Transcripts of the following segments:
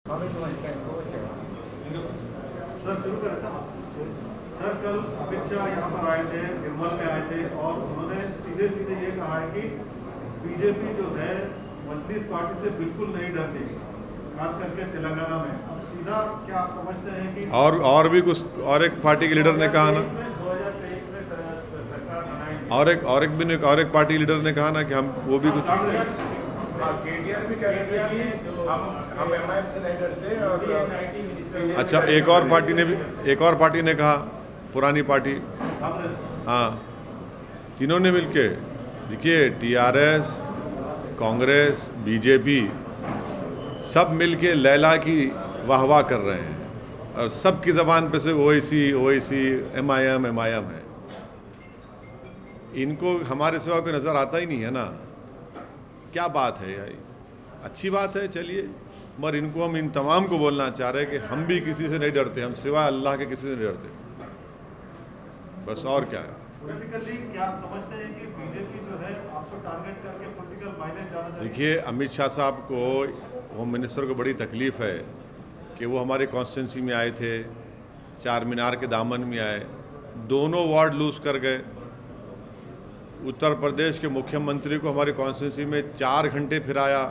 Sir शुरू करें sir कल अमित शाह यहाँ पर आए थे, निर्मल में आए थे और उन्होंने सीधे सीधे ये कहा है कि बीजेपी जो है मजलिस पार्टी से बिल्कुल नहीं डरती, खास करके तेलंगाना में। अब सीधा क्या आप समझते हैं कि और भी कुछ और एक पार्टी के लीडर ने कहा ना, 2023 में सरकार बनाएगी और एक पार्टी लीडर ने कहा ना कि हम वो भी कुछ केटीआर भी कह रहे थे कि हम एमआईएम से नहीं डरते। और अच्छा, एक और पार्टी ने कहा, पुरानी पार्टी, हाँ, तीनों ने मिलके, देखिए टीआरएस, कांग्रेस, बीजेपी सब मिलके लैला की वाहवाह कर रहे हैं और सबकी ज़बान पे से ओवैसी एमआईएम है। इनको हमारे सिवा कोई नज़र आता ही नहीं है ना। क्या बात है यार, अच्छी बात है, चलिए, मगर इनको हम इन तमाम को बोलना चाह रहे हैं कि हम भी किसी से नहीं डरते, हम सिवाय अल्लाह के किसी से नहीं डरते, बस। और क्या है, पॉलिटिकली क्या समझते हैं कि बीजेपी जो है आपको टारगेट करके पॉलिटिकल माइलेज ज़्यादा देगी? देखिए अमित शाह साहब को, होम मिनिस्टर को बड़ी तकलीफ़ है कि वो हमारे कॉन्स्टिट्यूंसी में आए थे, चार मीनार के दामन में आए, दोनों वार्ड लूज़ कर गए। उत्तर प्रदेश के मुख्यमंत्री को हमारे कॉन्स्टिट्यूंसी में 4 घंटे फिराया,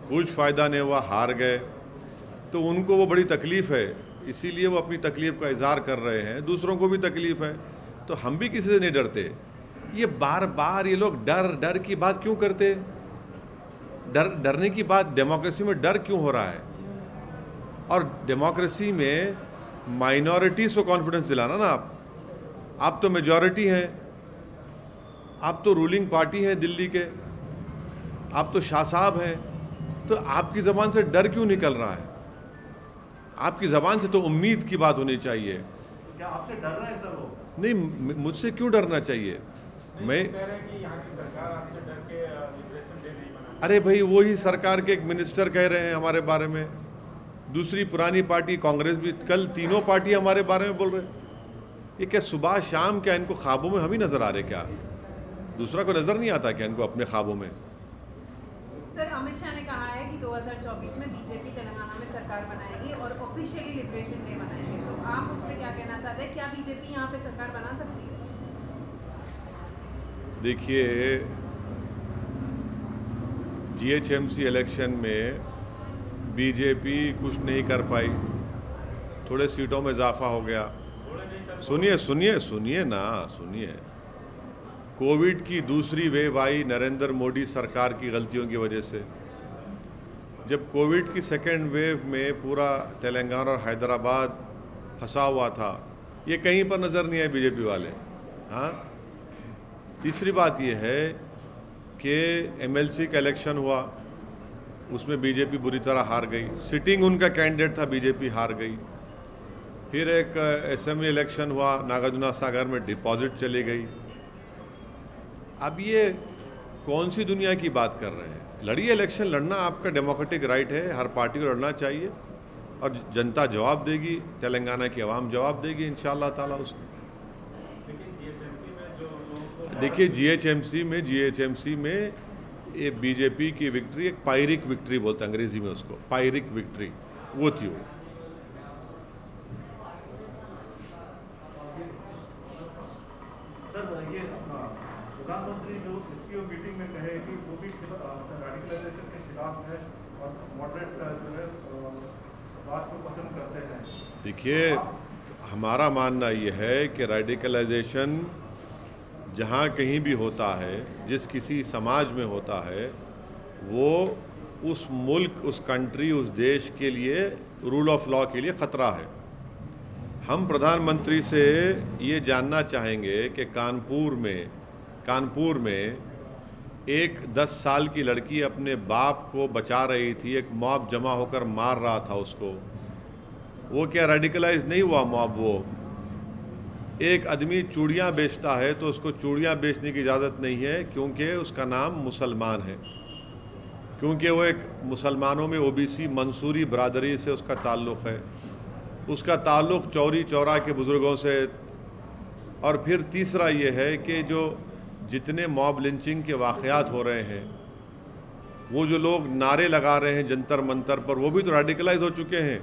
कुछ फ़ायदा नहीं हुआ, हार गए। तो उनको वो बड़ी तकलीफ़ है, इसीलिए वो अपनी तकलीफ़ का इजहार कर रहे हैं। दूसरों को भी तकलीफ़ है, तो हम भी किसी से नहीं डरते। ये बार बार ये लोग डर की बात क्यों करते? डरने की बात, डेमोक्रेसी में डर क्यों हो रहा है? और डेमोक्रेसी में माइनॉरिटीज़ को कॉन्फिडेंस दिलाना ना, आप तो मेजॉरिटी हैं, आप तो रूलिंग पार्टी हैं दिल्ली के, आप तो शाह साहब हैं, तो आपकी ज़बान से डर क्यों निकल रहा है? आपकी ज़बान से तो उम्मीद की बात होनी चाहिए। क्या आपसे डर रहे हैं सर वो? नहीं, मुझसे क्यों डरना चाहिए? मैं कह रहे हैं कि यहाँ की सरकार आपसे डर के लिबरेशन डे नहीं मना। अरे भाई, वही सरकार के एक मिनिस्टर कह रहे हैं हमारे बारे में, दूसरी पुरानी पार्टी कांग्रेस भी, कल तीनों पार्टी हमारे बारे में बोल रहे हैं। ये क्या सुबह शाम क्या इनको ख्वाबों में हम ही नज़र आ रहे? क्या दूसरा को नज़र नहीं आता क्या इनको अपने ख्वाबों में? सर, अमित शाह ने कहा है कि 2024 में बीजेपी तेलंगाना में सरकार बनाएगी और ऑफिशियली लिबरेशन डे मनाएंगे, तो आप उस पर क्या कहना चाहते हैं? क्या बीजेपी यहाँ पे सरकार बना सकती है? देखिए, जीएचएमसी इलेक्शन में बीजेपी कुछ नहीं कर पाई, थोड़े सीटों में इजाफा हो गया। सुनिए ना, कोविड की दूसरी वेव आई नरेंद्र मोदी सरकार की गलतियों की वजह से। जब कोविड की सेकेंड वेव में पूरा तेलंगाना और हैदराबाद फंसा हुआ था, ये कहीं पर नज़र नहीं आए बीजेपी वाले। हाँ, तीसरी बात ये है कि एमएलसी का इलेक्शन हुआ, उसमें बीजेपी बुरी तरह हार गई, सिटिंग उनका कैंडिडेट था, बीजेपी हार गई। फिर एक असेंबली इलेक्शन हुआ, नागार्जुना सागर में डिपॉजिट चली गई। अब ये कौन सी दुनिया की बात कर रहे हैं? लड़िए, इलेक्शन लड़ना आपका डेमोक्रेटिक राइट है, हर पार्टी को लड़ना चाहिए और जनता जवाब देगी, तेलंगाना की आवाम जवाब देगी इंशाअल्लाह ताला उसको। देखिए जीएचएमसी में ये बीजेपी की विक्ट्री, एक पायरिक विक्ट्री बोलते हैं अंग्रेजी में उसको, पायरिक विक्ट्री वो थी वो। प्रधानमंत्री जो सीईओ मीटिंग में कहे कि वो भी रेडिकलाइजेशन के खिलाफ है और मॉडरेट जो है बात को पसंद करते हैं। देखिए, हमारा मानना ये है कि रेडिकलाइजेशन जहाँ कहीं भी होता है, जिस किसी समाज में होता है, वो उस मुल्क, उस कंट्री, उस देश के लिए, रूल ऑफ लॉ के लिए ख़तरा है। हम प्रधानमंत्री से ये जानना चाहेंगे कि कानपुर में एक 10 साल की लड़की अपने बाप को बचा रही थी, एक मॉब जमा होकर मार रहा था उसको, वो क्या रेडिकलाइज नहीं हुआ मॉब? वो एक आदमी चूड़ियाँ बेचता है तो उसको चूड़ियाँ बेचने की इजाज़त नहीं है क्योंकि उसका नाम मुसलमान है, क्योंकि वो एक मुसलमानों में ओबीसी मंसूरी बरादरी से उसका ताल्लुक़ है, उसका ताल्लुक़ चौरी चौरा के बुज़ुर्गों से। और फिर तीसरा ये है कि जो जितने मॉब लिंचिंग के वाक़यात हो रहे हैं, वो जो लोग नारे लगा रहे हैं जंतर मंतर पर, वो भी तो रेडिकलाइज हो चुके हैं।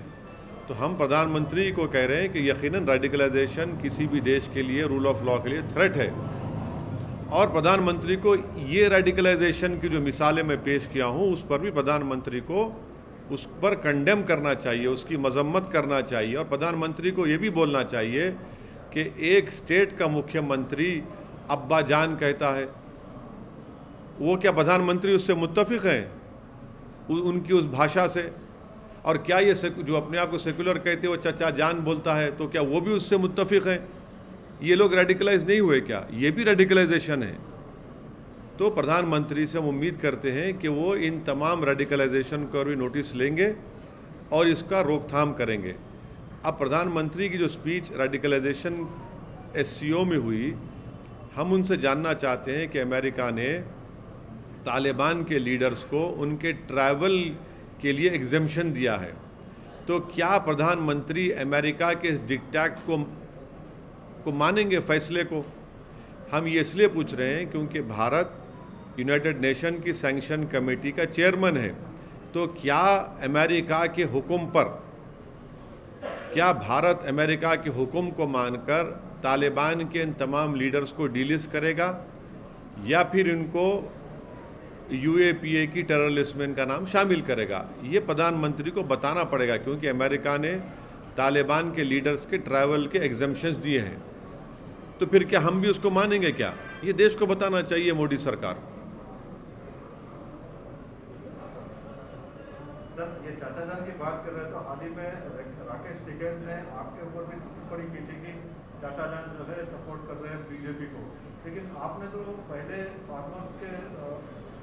तो हम प्रधानमंत्री को कह रहे हैं कि यकीनन रेडिकलाइजेशन किसी भी देश के लिए, रूल ऑफ लॉ के लिए थ्रेट है, और प्रधानमंत्री को ये रेडिकलाइजेशन की जो मिसालें मैं पेश किया हूँ उस पर भी प्रधानमंत्री को उस पर कंडेम करना चाहिए, उसकी मजम्मत करना चाहिए। और प्रधानमंत्री को ये भी बोलना चाहिए कि एक स्टेट का मुख्यमंत्री अब्बा जान कहता है, वो क्या प्रधानमंत्री उससे मुत्तफिक हैं, उनकी उस भाषा से? और क्या ये जो अपने आप को सेकुलर कहते हैं वो चचा जान बोलता है, तो क्या वो भी उससे मुत्तफिक हैं? ये लोग रेडिकलाइज नहीं हुए क्या? ये भी रेडिकलाइजेशन है। तो प्रधानमंत्री से हम उम्मीद करते हैं कि वो इन तमाम रेडिकलाइजेशन को भी नोटिस लेंगे और इसका रोकथाम करेंगे। अब प्रधानमंत्री की जो स्पीच रेडिकलाइजेशन SCO में हुई, हम उनसे जानना चाहते हैं कि अमेरिका ने तालिबान के लीडर्स को उनके ट्रैवल के लिए एग्जेम्पशन दिया है, तो क्या प्रधानमंत्री अमेरिका के इस डिक्टेट को मानेंगे, फैसले को? हम ये इसलिए पूछ रहे हैं क्योंकि भारत यूनाइटेड नेशन की सैंक्शन कमेटी का चेयरमैन है। तो क्या अमेरिका के हुक्म पर, क्या भारत अमेरिका के हुक्म को मानकर तालिबान के इन तमाम लीडर्स को डिलिस्ट करेगा, या फिर इनको UAPA की टेरर लिस्ट में इनका नाम शामिल करेगा? ये प्रधानमंत्री को बताना पड़ेगा, क्योंकि अमेरिका ने तालिबान के लीडर्स के ट्रैवल के एग्जेम्पशंस दिए हैं। तो फिर क्या हम भी उसको मानेंगे क्या? ये देश को बताना चाहिए मोदी सरकार। सर, ये चाचा जान की बात कर रहे हैं तो हाल ही में राकेश टिकैत ने आपके ऊपर भी टिप्पणी की थी कि चाचा जान जो है सपोर्ट कर रहे हैं BJP को, लेकिन आपने तो पहले फार्मर्स के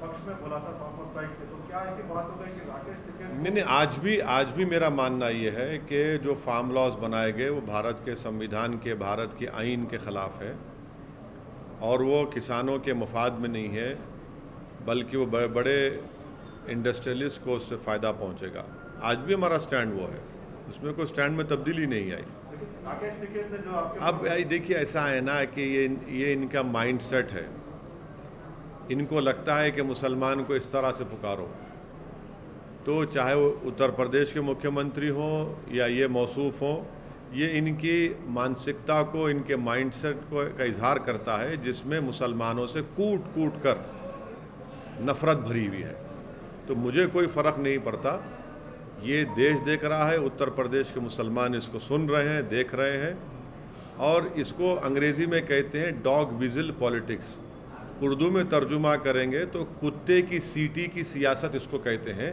पक्ष में बोला था, फार्मर स्ट्राइक के। तो क्या ऐसी बात हो गई कि राकेश टिकैत? नहीं, आज भी मेरा मानना ये है कि जो फार्म लॉज बनाए गए वो भारत के संविधान के, भारत के आइन के ख़िलाफ़ है, और वो किसानों के मफाद में नहीं है, बल्कि वो बड़े इंडस्ट्रियलिस्ट को उससे फ़ायदा पहुंचेगा। आज भी हमारा स्टैंड वो है, उसमें कोई स्टैंड में तब्दीली नहीं आई। अब देखिए, ऐसा है ना कि ये इनका माइंडसेट है। इनको लगता है कि मुसलमान को इस तरह से पुकारो, तो चाहे वो उत्तर प्रदेश के मुख्यमंत्री हों या ये मौसूफ हों, ये इनकी मानसिकता को, इनके माइंडसेट को का इजहार करता है, जिसमें मुसलमानों से कूट कूट कर नफ़रत भरी हुई है। तो मुझे कोई फ़र्क नहीं पड़ता, ये देश देख रहा है, उत्तर प्रदेश के मुसलमान इसको सुन रहे हैं, देख रहे हैं, और इसको अंग्रेज़ी में कहते हैं डॉग विजिल पॉलिटिक्स। उर्दू में तर्जुमा करेंगे तो कुत्ते की सीटी की सियासत इसको कहते हैं।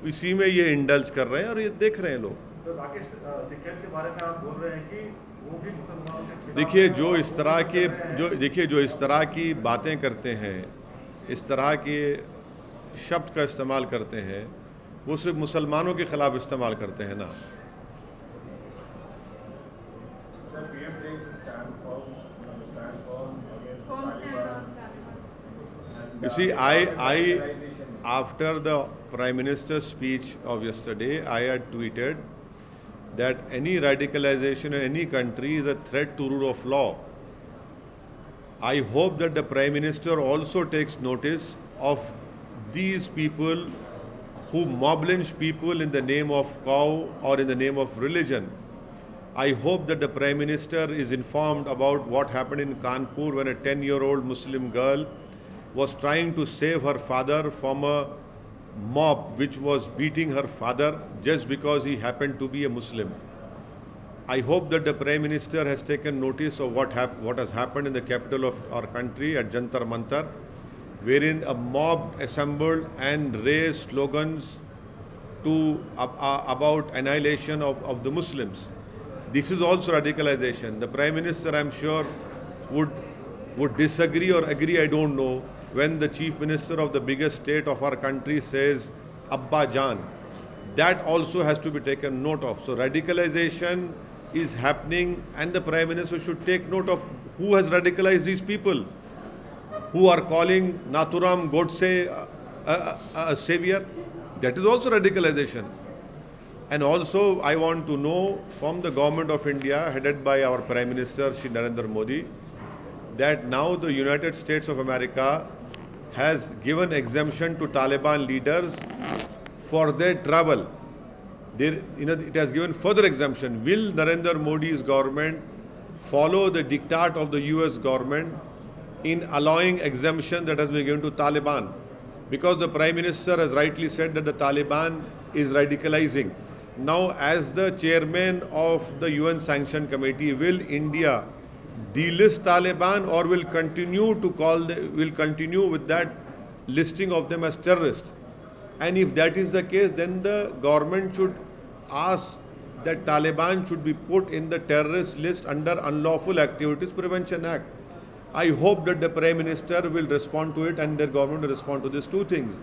इसी में ये इंडल्ज कर रहे हैं और ये देख रहे हैं लोग। तो राकेश टिकैत के बारे में आप बोल रहे हैं कि वो भी मुसलमानों के खिलाफ, देखिए जो इस तरह की बातें करते हैं, इस तरह के शब्द का इस्तेमाल करते हैं, वो सिर्फ मुसलमानों के खिलाफ इस्तेमाल करते हैं ना। You see, after the Prime Minister's speech of yesterday, I had tweeted that any radicalization in any country is a threat to rule of law. I hope that the Prime Minister also takes notice of these people who mob lynch people in the name of cow or in the name of religion. I hope that the Prime Minister is informed about what happened in Kanpur when a 10-year-old Muslim girl was trying to save her father from a mob which was beating her father just because he happened to be a Muslim. I hope that the Prime Minister has taken notice of what has happened in the capital of our country at Jantar Mantar, wherein a mob assembled and raised slogans about annihilation of the Muslims. This is also radicalization. The Prime Minister, I'm sure, would disagree or agree, I don't know, when the Chief Minister of the biggest state of our country says Abba Jan. That also has to be taken note of. So radicalization is happening, and the Prime Minister should take note of who has radicalized these people, who are calling Nathuram Godse a savior. That is also radicalization. And also I want to know from the government of India, headed by our Prime Minister Shri Narendra Modi, that now the United States of America has given exemption to Taliban leaders for their travel. It has given further exemption. Will Narendra Modi's government follow the diktat of the US government in allowing exemption that has been given to Taliban? Because the Prime Minister has rightly said that the Taliban is radicalizing. Now, as the chairman of the UN Sanction Committee, will India delist Taliban, or will continue with that listing of them as terrorists? And if that is the case, then the government should ask that Taliban should be put in the terrorist list under Unlawful Activities Prevention Act. I hope that the Prime Minister will respond to it and their government will respond to these two things.